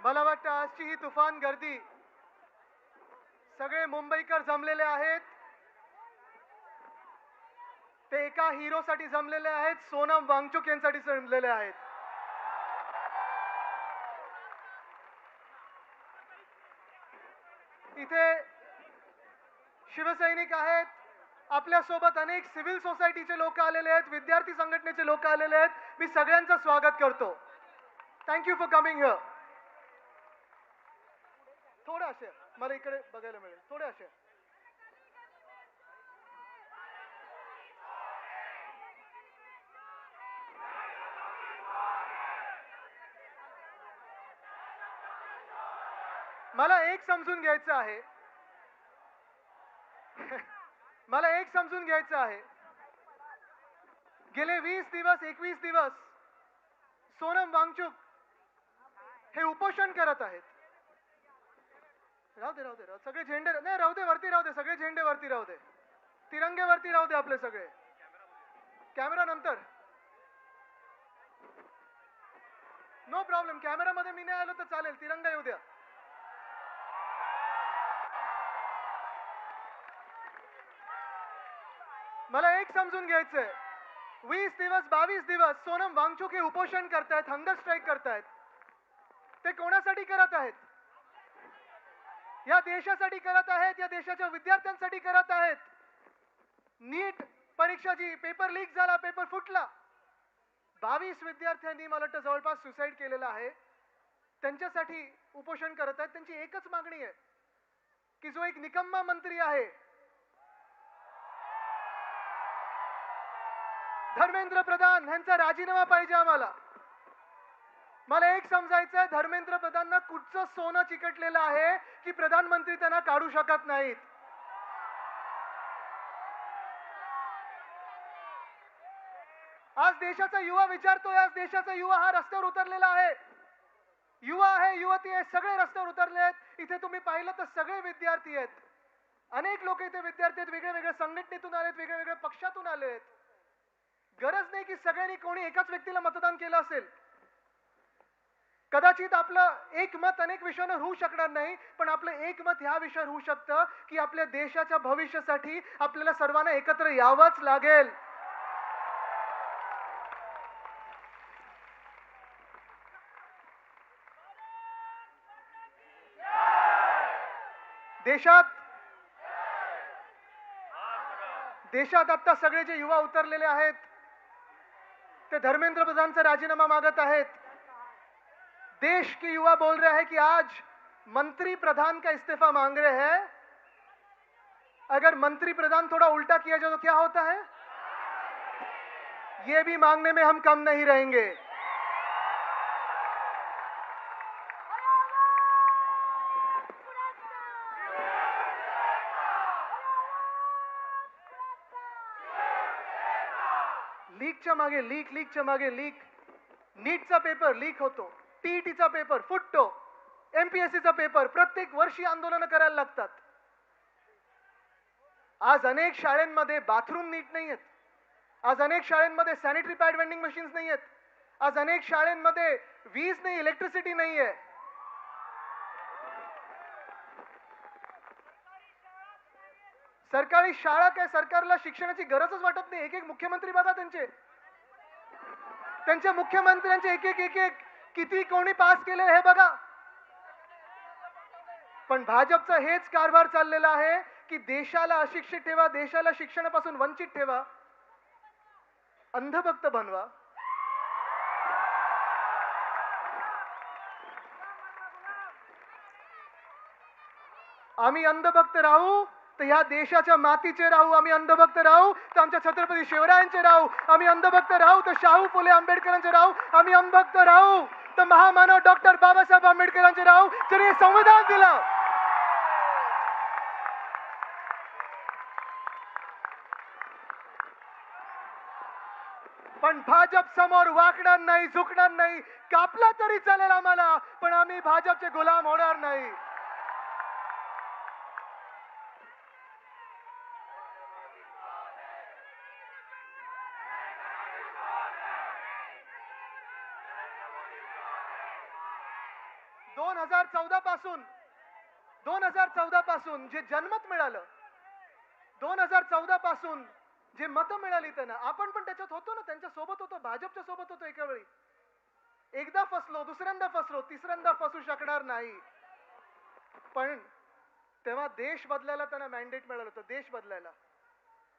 मला वाटतं आजची ही तुफान गर्दी, सगळे मुंबईकर जमलेले आहेत, ते एका हिरोसाठी जमलेले आहेत, सोनम वांगचुक यांसाठी जमलेले आहेत. इथे शिवसैनिक आहेत, आपल्यासोबत अनेक सिव्हिल सोसायटीचे लोक आलेले आहेत, विद्यार्थी संघटनेचे लोक आलेले आहेत. मी सगळ्यांचं स्वागत करतो. Thank you for coming here. थोडे असे मला इकडे बघायला मिळेल, थोडे असे. मला एक समजून घ्यायचं आहे, मला एक समजून घ्यायचं आहे. गेले 20 दिवस 21 दिवस सोनम वांगचुक हे उपोषण करत आहेत. राहू दे राहू दे राहू, सगळे झेंडे नाही राहू दे, वरती राहू दे, सगळे झेंडे वरती राहू दे, तिरंगे वरती राहू दे आपले सगळे. कॅमेरा नंतर, नो प्रॉब्लेम. कॅमेरामध्ये मी नाही आलो तर चालेल, तिरंगा येऊ द्या. मला एक समजून घ्यायचंय, 20 दिवस 22 दिवस सोनम वांगचुक हे उपोषण करतायत, हंगर स्ट्राईक करतायत. ते कोणासाठी करत आहेत? या देशासाठी करत आहेत, या देशाच्या विद्यार्थ्यांसाठी करत आहेत. नीट परीक्षाची पेपर लीक झाला, पेपर फुटला, 22 विद्यार्थ्यांनी मला वाटतं जवळपास सुसाईड केलेला आहे. त्यांच्यासाठी उपोषण करत आहेत. त्यांची एकच मागणी आहे की जो एक निकम्मा मंत्री आहे, धर्मेंद्र प्रधान, यांचा राजीनामा पाहिजे आम्हाला. मला एक समजायचंय, धर्मेंद्र प्रधानना कुठचं सोनं चिकटलेलं आहे की प्रधानमंत्री त्यांना काढू शकत नाहीत. आज देशाचा युवा विचारतोय, आज देशाचा युवा हा रस्त्यावर उतरलेला आहे. युवा आहे, युवती आहे, सगळे रस्त्यावर उतरले आहेत. इथे तुम्ही पाहिलं तर सगळे विद्यार्थी आहेत, अनेक लोक इथे विद्यार्थी आहेत, वेगळ्या वेगळ्या संघटनेतून आलेत, वेगळ्या वेगळ्या पक्षातून आलेत. गरज नाही की सगळ्यांनी कोणी एकाच व्यक्तीला मतदान केलं असेल. कदाचित आपलं एक मत अनेक विषयावर होऊ शकणार नाही, पण आपलं एक मत ह्या विषयावर होऊ शकतं की आपल्या देशाच्या भविष्यासाठी आपल्याला सर्वांना एकत्र यावंच लागेल. देशात आता सगळे जे युवा उतरलेले आहेत ते धर्मेंद्र प्रधानचा राजीनामा मागत आहेत. देश के युवा बोल रहे हैं कि आज मंत्री प्रधान का इस्तीफा मांग रहे हैं. अगर मंत्री प्रधान थोड़ा उल्टा किया जाए तो क्या होता है? ये भी मांगने में हम कम नहीं रहेंगे. लीकच्या मागे लीक, लीकच्या मागे लीक. नीटचा पेपर लीक होतो, टीईटीचा पेपर फुटतो, एमपीएससीचा पेपर, प्रत्येक वर्षी आंदोलन करायला लागतात. आज अनेक शाळांमध्ये बाथरूम नीट नाहीयेत, आज अनेक शाळांमध्ये सॅनिटरी पॅड वेंडिंग मशीन्स नाहीयेत, आज अनेक शाळांमध्ये वीज नाही, इलेक्ट्रिसिटी नाहीये. सरकारी शाळा काय, सरकारला शिक्षणाची गरजच वाटत नाही. एक एक मुख्यमंत्री बघा, त्यांच्या मुख्यमंत्र्यांचे एक एक एक एक किती कोणी पास केले हे बघा. पण भाजपचा हेच कारभार चाललेला आहे की देशाला अशिक्षित ठेवा, देशाला शिक्षणापासून वंचित ठेवा, अंधभक्त बनवा. आम्ही अंधभक्त राहू तर ह्या देशाच्या मातीचे राहू, आम्ही अंधभक्त राहू तर आमच्या छत्रपती शिवरायांचे राहू, आम्ही अंधभक्त राहू तर शाहू फुले आंबेडकरांचे राहू, आम्ही अंधभक्त राहू तर महामानव डॉक्टर बाबासाहेब आंबेडकरांचे राहू, ज्यांनी संविधान दिलं. पण भाजप समोर वाकणार नाही, झुकणार नाही. कापला तरी चालेल आम्हाला, पण आम्ही भाजपचे गुलाम होणार नाही. 2014 पासून जे जनमत मिळालं, 2014 पासून जे मतं मिळाली त्यांना, आपण पण त्याच्यात होतो ना, त्यांच्या सोबत होतो, भाजपच्या सोबत होतो. एका वेळी एकदा फसलो, दुसऱ्यांदा फसलो, तिसऱ्यांदा फसू शकणार नाही. पण तेव्हा देश बदलायला त्यांना मॅन्डेट मिळालं होतं. देश बदलायला,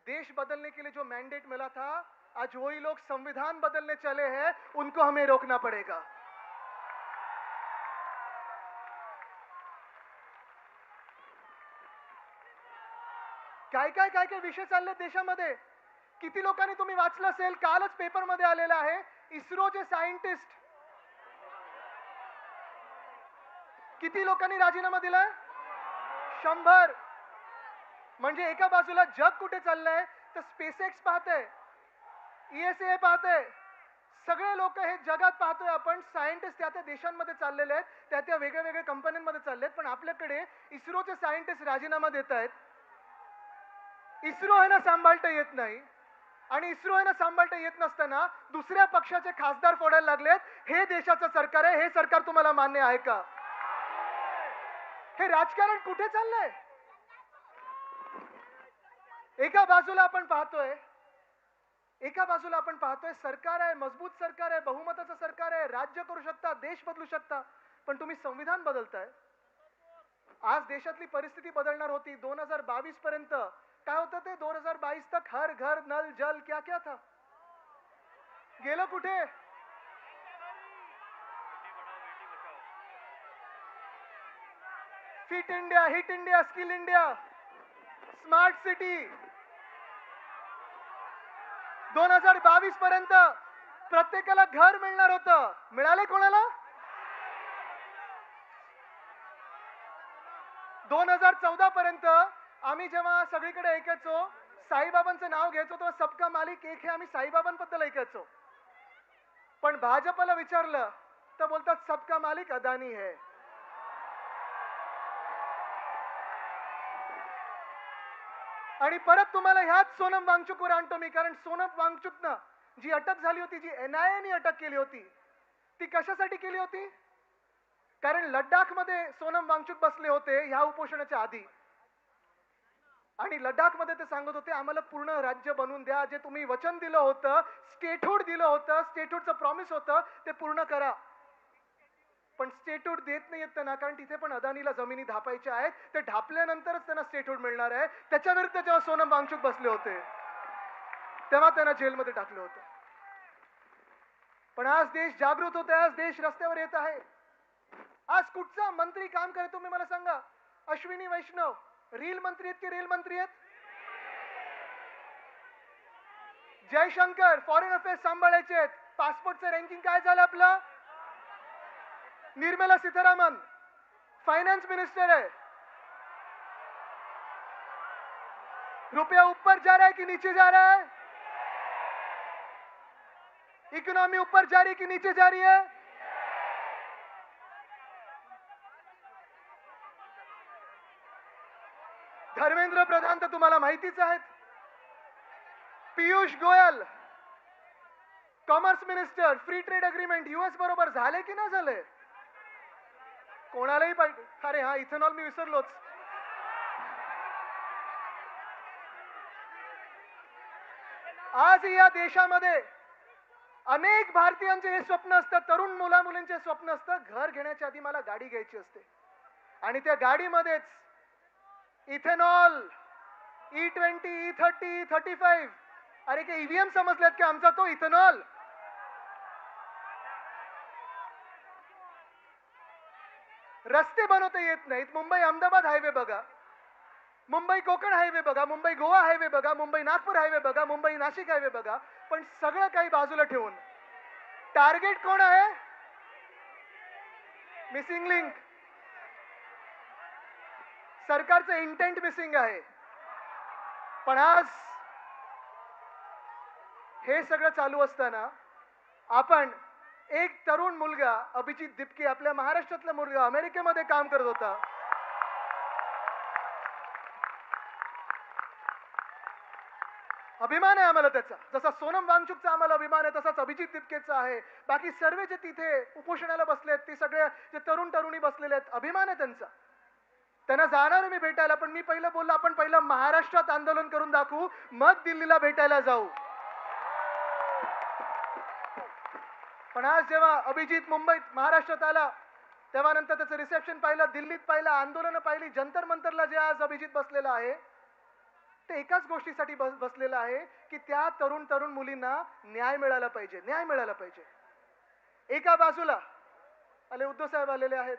देश बदलने के लिए जो मैंडेट मिला था, आज वही लोग संविधान बदलने चले हैं, उनको हमें रोकना पड़ेगा. काय काय काय काय विषय चालले देशामध्ये. किती लोकांनी तुम्ही वाचलं असेल, कालच पेपर मध्ये आलेला आहे, इस्रोचे सायंटिस्ट किती लोकांनी राजीनामा दिलाय? 100. म्हणजे एका बाजूला जग कुठे चाललंय तर स्पेसएक्स पाहतंय, ESA पाहतंय, सगळे लोक हे जगात पाहतोय आपण. सायंटिस्ट त्या त्या देशांमध्ये चाललेले आहेत, त्या त्या वेगळ्या वेगळ्या कंपन्यांमध्ये चालले आहेत. पण आपल्याकडे इस्रोचे सायंटिस्ट राजीनामा देत आहेत. इस्रो आहे ना सांभाळता येत नाही, आणि इस्रो आहे ना सांभाळता येत नसताना दुसऱ्या पक्षाचे खासदार फोडायला लागलेत. हे देशाचं सरकार आहे, हे सरकार तुम्हाला मान्य आहे का? हे राजकारण कुठे चाललंय? एका बाजूला आपण पाहतोय सरकार आहे, मजबूत सरकार आहे, बहुमताचं सरकार आहे, राज्य करू शकता, देश बदलू शकता. पण तुम्ही संविधान बदलताय. आज देशातली परिस्थिती बदलणार होती 2022 पर्यंत. काय होतं ते 2022 तक हर घर नल जल क्या क्या था, गेलं कुठे? Fit India, hit India, skill India, smart city. 2022 पर्यंत प्रत्येकाला घर मिळणार होतं. मिळाले कोणाला? 2014 पर्यंत आम्ही जेव्हा सगळीकडे ऐकायचो, साईबाबांचं नाव घ्यायचो, तेव्हा सबका मालिक एक हे आम्ही साईबाबांबद्दल ऐकायचो. पण भाजपला विचारलं तर बोलतात सबका मालिक अदानी है. आणि परत तुम्हाला ह्याच सोनम वांगचुकवर आणतो मी. कारण सोनम वांगचुकनं जी अटक झाली होती, जी NIA ने अटक केली होती, ती कशासाठी केली होती? कारण लडाख मध्ये सोनम वांगचुक बसले होते ह्या उपोषणाच्या आधी, आणि लडाख मध्ये ते सांगत होते आम्हाला पूर्ण राज्य बनवून द्या, जे तुम्ही वचन दिलं होतं, स्टेटहूड दिलं होतं, स्टेटहूडचं प्रॉमिस होतं, ते पूर्ण करा. पण स्टेटहूड देत नाहीयेत त्यांना, कारण तिथे पण अदानीला जमिनी धापायच्या आहेत. ते ढापल्यानंतरच त्यांना स्टेटहूड मिळणार आहे. त्याच्या विरुद्ध जेव्हा सोनम वांगचुक बसले होते तेव्हा त्यांना जेलमध्ये टाकलं होतं. पण आज देश जागृत होत आहे, आज देश रस्त्यावर येत आहे. आज कुठचा मंत्री काम करे तुम्ही मला सांगा? अश्विनी वैष्णव रील मंत्री आहेत की रेल मंत्री आहेत? जयशंकर फॉरेन अफेअर्स सांभाळायचे आहेत. पासपोर्टचं रँकिंग काय झालं आपलं? निर्मला सीतारामन फाइनेंस मिनिस्टर है. रुपया ऊपर जा रहा है कि नीचे जा रहा है? इकोनॉमी ऊपर जा रही है कि नीचे जा रही है? धर्मेंद्र प्रधान तर तुम्हाला माहितीच आहेत. Piyush Goyal commerce minister, free trade agreement US बरोबर झाले की नाही झाले? कोणालाही पाहिजे. अरे हा, इथेनॉल मी विसरलोच. आज या देशामध्ये अनेक भारतीयांचे हे स्वप्न असतं, तरुण मुला मुलींचे स्वप्न असतं, घर घेण्याच्या आधी मला गाडी घ्यायची असते, आणि त्या गाडीमध्येच इथेनॉल, E20, E30, E35. अरे के EVM समजल्यात की आमचा तो इथेनॉल. रस्ते बनवता येत नाहीत. मुंबई अहमदाबाद हायवे बघा, मुंबई कोकण हायवे बघा, मुंबई गोवा हायवे बघा, मुंबई नागपूर हायवे बघा, मुंबई नाशिक हायवे बघा. पण सगळं काही बाजूला ठेवून टार्गेट कोण आहे? Missing link. सरकारचं इंटेंट मिसिंग आहे. पण आज हे सगळं चालू असताना आपण एक तरुण मुलगा अभिजित दिपके, आपल्या महाराष्ट्रातला मुलगा, अमेरिकेमध्ये काम करत होता. अभिमान आहे आम्हाला त्याचा. जसा सोनम वांगचुकचा आम्हाला अभिमान आहे तसाच अभिजित दिपकेचा आहे. बाकी सर्व जे तिथे उपोषणाला बसलेत ते सगळे जे तरुण तरुणी बसलेले आहेत अभिमान आहे त्यांचा. त्यांना जाणार मी भेटायला, पण मी पहिलं बोललो आपण पहिलं महाराष्ट्रात आंदोलन करून दाखवू, मग दिल्लीला भेटायला जाऊ. पण आज जेव्हा अभिजित मुंबईत महाराष्ट्रात आला तेव्हा नंतर त्याचं रिसेप्शन पाहिलं, दिल्लीत पाहिलं, आंदोलनं पाहिली, जंतर मंतरला जे आज अभिजित बसलेला आहे ते एकाच गोष्टीसाठी बसलेला आहे की त्या तरुण मुलींना न्याय मिळाला पाहिजे, न्याय मिळाला पाहिजे. एका बाजूला आले उद्धव साहेब आलेले आहेत.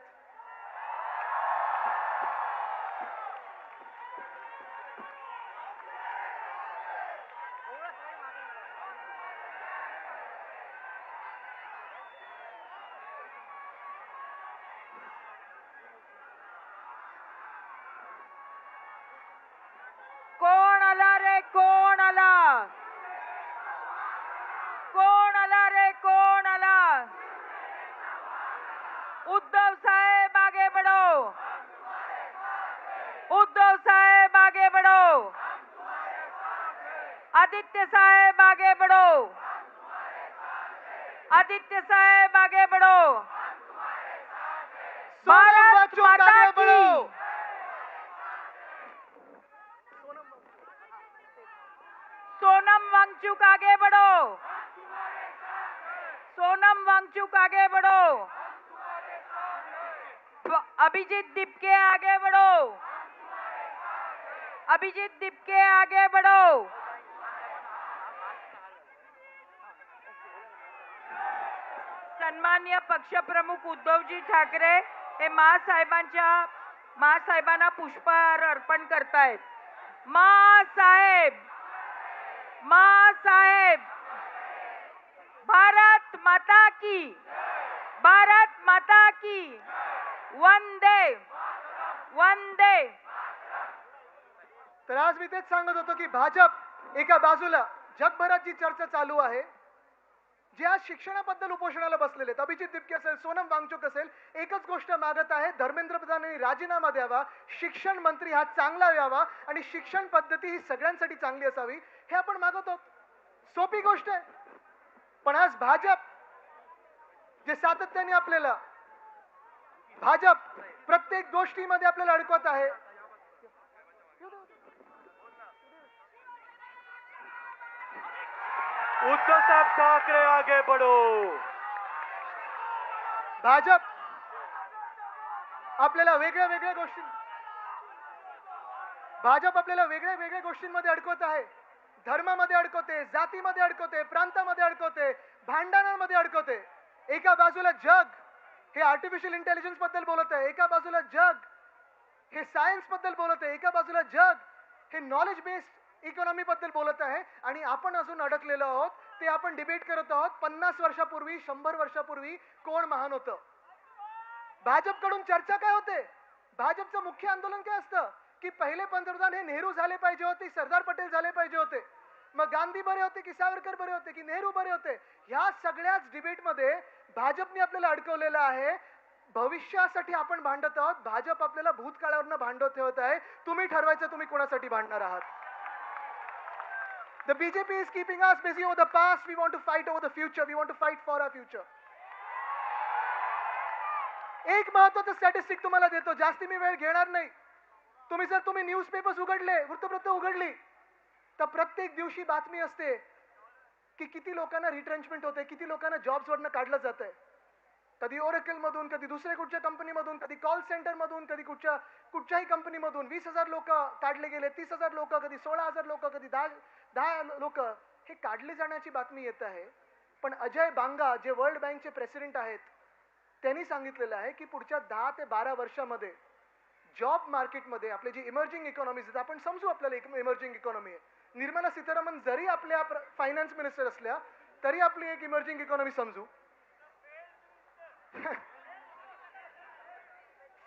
कोण आला रे, कोण आला, कोण आला रे, कोण आला. उद्धव साहेब आगे बढ़ो, उद्धव साहेब आगे बढ़ो, आदित्य साहेब आगे बढ़ो, आदित्य साहेब आगे बढ़ो. भारत माता की, सोनम वांगचुक आगे बढ़ो, सोनम वांगचुक आगे बढ़ो, अभिजीत दिपके आगे बढ़ो, अभिजीत दिपके आगे बढ़ो. सन्मान्य पक्षप्रमुख उद्धवजी ठाकरे हे मासाहेबांना पुष्पहार अर्पण करतायत. मासाहेब, मासाहेब, भारत माता की, भारत माता की, वंदे वंदे. तर आज मी तेच सांगत होतो की भाजप एका बाजूला जगभरात जी चर्चा चालू आहे, जे आज शिक्षणाबद्दल उपोषणाला बसलेले आहेत, अभिजित दिपके असेल, सोनम वांगचुक असेल, एकच गोष्ट मागत आहे, धर्मेंद्र प्रधानांनी राजीनामा द्यावा, शिक्षण मंत्री हा चांगला यावा आणि शिक्षण पद्धती ही सगळ्यांसाठी चांगली असावी, हे आपण मागत आहोत. सोपी गोष्ट आहे. पण आज भाजप जे सातत्याने आपल्याला भाजप प्रत्येक गोष्टीमध्ये आपल्याला अडकवत आहे. उद्धव साहब ठाकरे आगे बढ़ो. भाजप आपल्याला वेगळ्या वेगळ्या गोष्टींमध्ये अडकवत आहे. धर्मामध्ये अडकवते, जातीमध्ये अडकवते, प्रांतामध्ये अडकवते, भांडणांमध्ये अडकवते. एका बाजूला जग हे आर्टिफिशियल इंटेलिजन्स बद्दल बोलत आहे, एका बाजूला जग हे सायन्स बद्दल बोलत आहे, एका बाजूला जग हे नॉलेज बेस्ड इकॉनॉमी बद्दल बोलत आहे आणि आपण अजून अडकलेलो आहोत. ते आपण डिबेट करत आहोत 50 वर्षापूर्वी, 100 वर्षापूर्वी कोण महान होतं. भाजपकडून चर्चा काय होते? भाजपचं मुख्य आंदोलन काय असतं की पहिले पंतप्रधान हे नेहरू झाले पाहिजे होते, सरदार पटेल झाले पाहिजे होते, मग गांधी बरे होते की सावरकर बरे होते की नेहरू बरे होते. ह्या सगळ्याच डिबेटमध्ये भाजपने आपल्याला अडकवलेलं आहे. भविष्यासाठी आपण भांडत आहोत, भाजप आपल्याला भूतकाळावरनं भांडवत ठेवत आहे. तुम्ही ठरवायचं तुम्ही कोणासाठी भांडणार आहात. The BJP is keeping us busy over the past. We want to fight over the future. We want to fight for our future. एक महत्त्वाचं स्टॅटिस्टिक तुम्हाला देतो, जास्ती मी वेळ घेणार नाही. तुम्ही न्यूजपेपर्स उघडले, वृत्तपत्र उघडली तर प्रत्येक दिवशी बातमी असते की किती लोकांना रिट्रेंचमेंट होते, किती लोकांना जॉब्स वरनं काढलं जातंय. कधी ओरेकल मधून, कधी दुसऱ्या कुठच्या कंपनीमधून, कधी कॉल सेंटर मधून, कधी कुठच्याही कंपनीमधून 20,000 लोक काढले गेले, 30,000 लोक, कधी 16,000 लोक, कधी 10 लोक हे काढले जाण्याची बातमी येत आहे. पण अजय बांगा जे वर्ल्ड बँकचे प्रेसिडेंट आहेत त्यांनी सांगितलेलं आहे की पुढच्या 10 ते 12 वर्षामध्ये जॉब मार्केटमध्ये आपले जे इमर्जिंग इकॉनॉमीज आहेत, आपण समजू आपल्याला इमर्जिंग इकॉनॉमी आहे. निर्मला सीतारामन जरी आपल्या फायनान्स मिनिस्टर असल्या तरी आपली एक इमर्जिंग इकॉनॉमी समजू.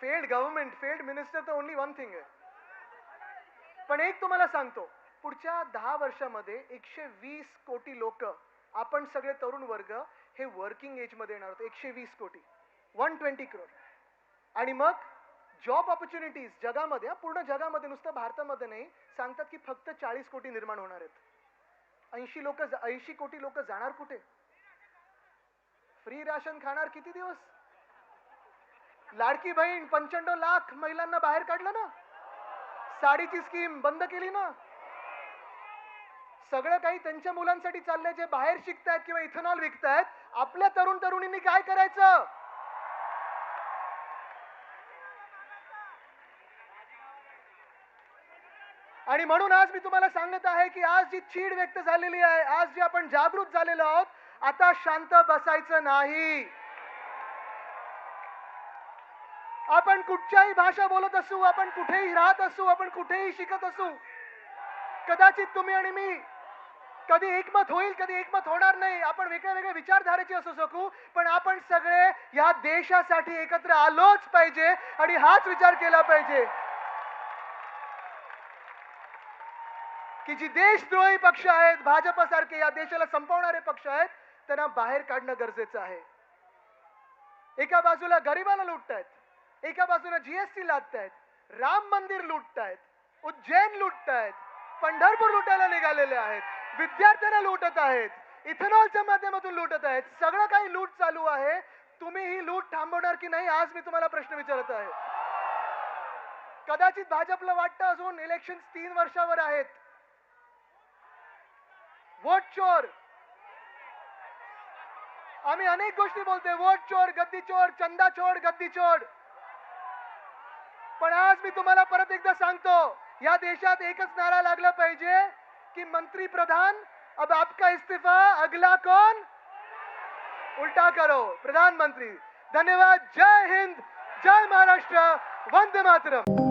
फेल्ड गव्हर्नमेंट, फेल्ड मिनिस्टर तर ओनली वन थिंग आहे. पण एक तुम्हाला सांगतो, पुढच्या 10 वर्षामध्ये 120 कोटी लोक, आपण सगळे तरुण वर्ग हे वर्किंग एज मध्ये येणार आहोत. 120 कोटी, 120 करोड. आणि मग जॉब ऑपॉर्च्युनिटीज जगामध्ये, पूर्ण जगामध्ये, नुसतं भारतामध्ये नाही, सांगतात की फक्त 40 कोटी निर्माण होणार आहेत. 80 कोटी लोक जाणार कुठे? फ्री राशन खाणार किती दिवस? लाडकी बहीण 95 लाख महिलांना बाहेर काढलं ना, साडीची स्कीम बंद केली ना, सगळं काही त्यांच्या मुलांसाठी चाललंय जे बाहेर शिकतायत किंवा इथेनॉल विकतायत. आपल्या तरुण तरुणींनी काय करायचं? आणि म्हणून आज मी तुम्हाला सांगत आहे की आज जी चीड व्यक्त झालेली आहे, आज जे आपण जागृत झालेलो आहोत, आता शांत बसायचं नाही. आपण कुठच्याही भाषा बोलत असू, आपण कुठेही राहत असू, आपण कुठेही शिकत असू, कदाचित तुम्ही आणि मी कधी एकमत होईल, कधी एकमत होणार नाही, आपण वेगळ्या वेगळ्या विचारधारेचे असू शकू, पण आपण सगळे या देशासाठी एकत्र आलोच पाहिजे आणि हाच विचार केला पाहिजे की जी देशद्रोही पक्ष आहेत, भाजपसारखे या देशाला संपवणारे पक्ष आहेत, त्यांना बाहेर काढणं गरजेचं आहे. एका बाजूला गरिबाला लुटतायत, एका बाजूला जीएसटी लादतायत, राम मंदिर लुटतायत, उज्जैन लुटतायत, पंढरपूर लुटायला निघालेले आहेत, विद्यार्थ्यांना लुटत आहेत, इथेनॉलच्या माध्यमातून लुटत आहेत, सगळं काही लूट चालू आहे. तुम्ही ही लूट थांबवणार की नाही, आज मी तुम्हाला प्रश्न विचारत आहे. कदाचित भाजपला वाटतं अजून इलेक्शन 3 वर्षावर आहेत. वोट चोर, आम्ही अनेक गोष्टी बोलतोय, वोट चोर, गद्दी चोर, चंदा चोर, गद्दी चोर. पण आज मी तुम्हाला परत एकदा सांगतो, या देशात एकच नारा लागला पाहिजे कि मंत्री प्रधान अब आपका इस्तीफा, अगला कौन? उल्टा करो, प्रधानमंत्री. धन्यवाद. जय हिंद, जय महाराष्ट्र, वंदे मातरम.